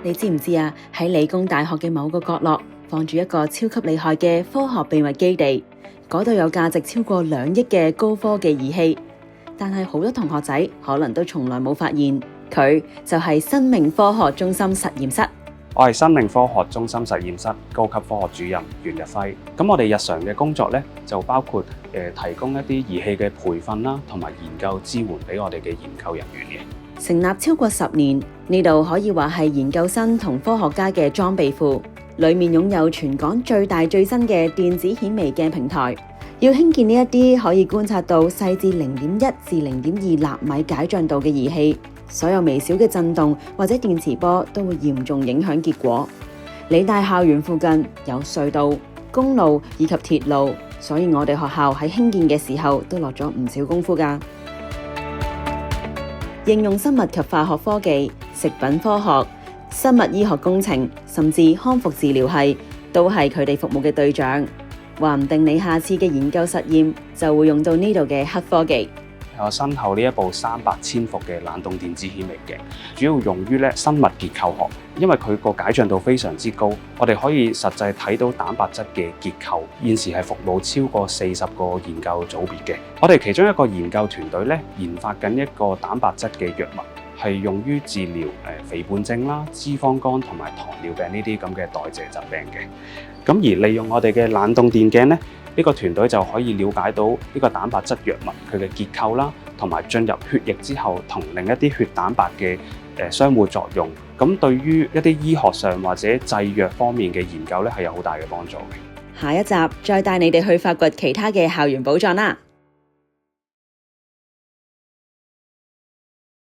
你知唔知啊？喺理工大學嘅某個角落放住一個超級厲害嘅科學秘密基地，嗰度有價值超過2億嘅高科技儀器，但係好多同學仔可能都從來冇發現，佢就係生命科學中心實驗室。我係生命科學中心實驗室高級科學主任袁日輝。咁我哋日常嘅工作咧，就包括提供一啲儀器嘅培訓啦，同埋研究支援俾我哋嘅研究人員嘅。成立超過10年，呢度可以話係研究生同科學家嘅裝備庫，裡面擁有全港最大最新嘅電子顯微鏡平台。要興建呢一啲可以觀察到細至0.1至0.2納米解像度嘅儀器，所有微小嘅震動或者電磁波都會嚴重影響結果。理大校園附近有隧道、公路以及鐵路，所以我哋學校喺興建嘅時候都落咗唔少功夫㗎。應用生物及化學科技、食品科學、生物醫學工程，甚至康復治療系，都係佢哋服務嘅對象。話唔定你下次嘅研究實驗就會用到呢度嘅黑科技。我身後呢一部300千伏嘅冷凍電子顯微鏡，主要用於生物結構學，因為佢個解像度非常之高，我哋可以實際睇到蛋白質嘅結構。現時係服務超過40個研究組別嘅。我哋其中一個研究團隊咧，研發緊一個蛋白質嘅藥物，係用於治療肥胖症啦、脂肪肝同埋糖尿病呢啲咁嘅代謝疾病嘅。咁而利用我哋嘅冷凍電鏡咧，呢個團隊就可以了解到呢個蛋白質藥物佢嘅結構啦，同埋進入血液之後同另一啲血蛋白嘅相互作用。咁對於一啲醫學上或者製藥方面嘅研究咧，係有好大嘅幫助嘅。下一集再帶你哋去發掘其他嘅校園寶藏啦！